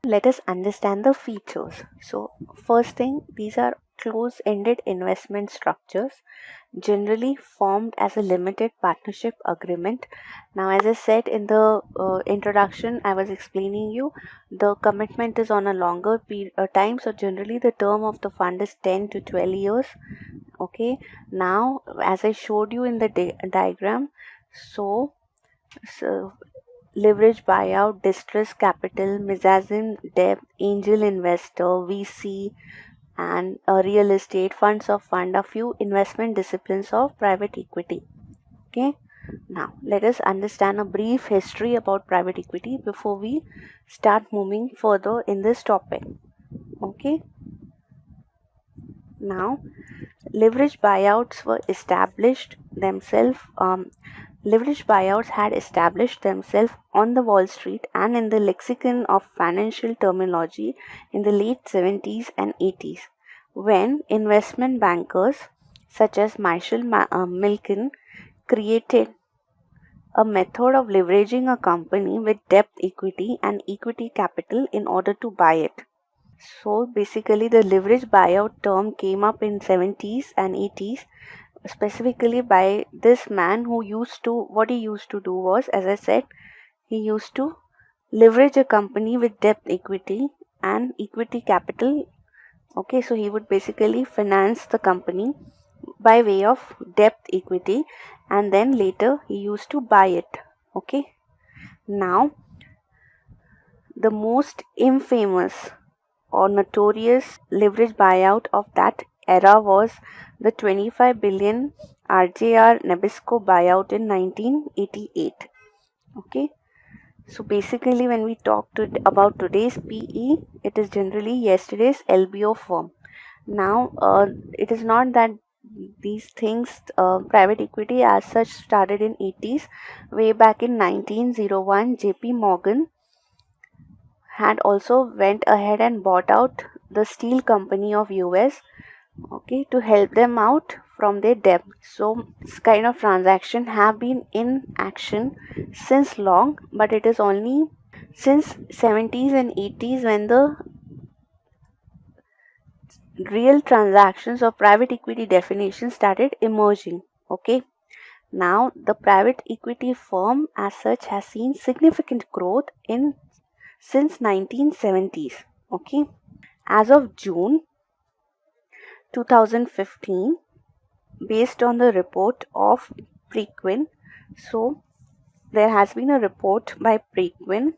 let us understand the features. So first thing, these are close-ended investment structures generally formed as a limited partnership agreement. Now, as I said in the introduction, I was explaining you the commitment is on a longer time. So generally the term of the fund is 10 to 12 years. Okay, now as I showed you in the diagram, so leverage buyout, distress capital, mezzanine debt, angel investor, VC, and real estate funds of fund, a few investment disciplines of private equity. Okay, now let us understand a brief history about private equity before we start moving further in this topic. Okay, now leverage buyouts were established themselves. Leverage buyouts had established themselves on the Wall Street and in the lexicon of financial terminology in the late 70s and 80s, when investment bankers such as Marshall Milken created a method of leveraging a company with debt equity and equity capital in order to buy it. So basically the leverage buyout term came up in 70s and 80s, specifically by this man who what he used to do was, as I said, he used to leverage a company with debt equity and equity capital. Okay, so he would basically finance the company by way of debt equity, and then later he used to buy it. Okay, now the most infamous or notorious leverage buyout of that era was the 25 billion Rjr Nabisco buyout in 1988. Okay, so basically when we talk about today's PE, it is generally yesterday's LBO firm. Now it is not that these things, private equity as such started in 80s. Way back in 1901, JP Morgan had also went ahead and bought out the steel company of US, okay, to help them out from their debt. So this kind of transaction have been in action since long, but it is only since 70s and 80s when the real transactions of private equity definition started emerging. Okay, now the private equity firm as such has seen significant growth in since 1970s. Okay, as of June 2015, based on the report of Preqin, so there has been a report by Preqin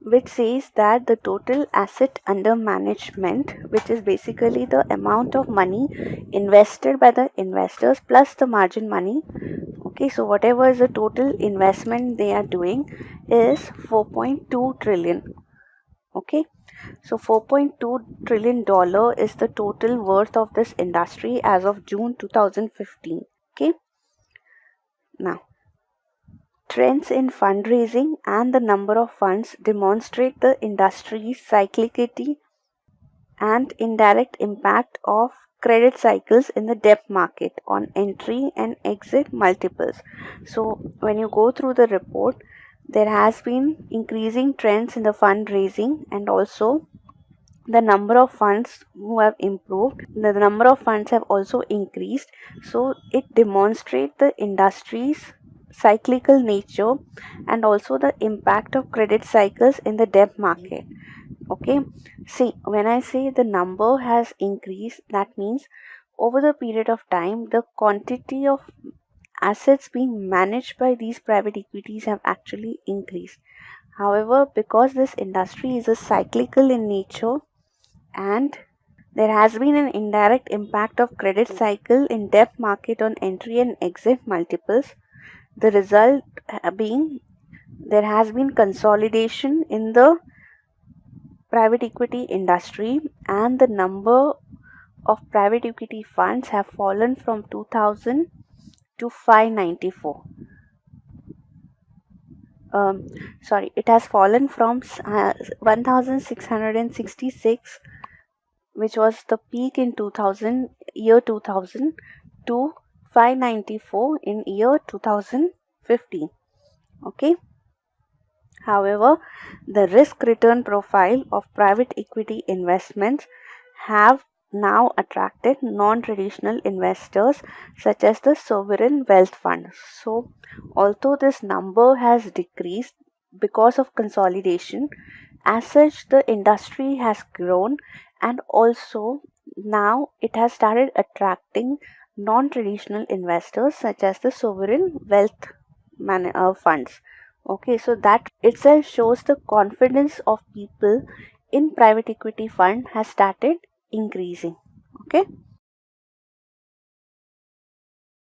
which says that the total asset under management, which is basically the amount of money invested by the investors plus the margin money, okay, so whatever is the total investment they are doing, is 4.2 trillion. Okay, so $4.2 trillion is the total worth of this industry as of June 2015. Okay, now trends in fundraising and the number of funds demonstrate the industry's cyclicity and indirect impact of credit cycles in the debt market on entry and exit multiples. So when you go through the report, there has been increasing trends in the fundraising, and also the number of funds who have improved, the number of funds have also increased. So it demonstrates the industry's cyclical nature and also the impact of credit cycles in the debt market. Okay, see, when I say the number has increased, that means over the period of time the quantity of assets being managed by these private equities have actually increased. However, because this industry is a cyclical in nature and there has been an indirect impact of credit cycle in debt market on entry and exit multiples, the result being there has been consolidation in the private equity industry, and the number of private equity funds have fallen from 2000 to 594. It has fallen from 1666, which was the peak in 2000, to 594 in year 2015. Okay. However, the risk return profile of private equity investments have now attracted non-traditional investors such as the sovereign wealth fund. So, although this number has decreased because of consolidation, as such the industry has grown, and also now it has started attracting non-traditional investors such as the sovereign wealth funds. Okay, so that itself shows the confidence of people in private equity fund has started increasing. Okay.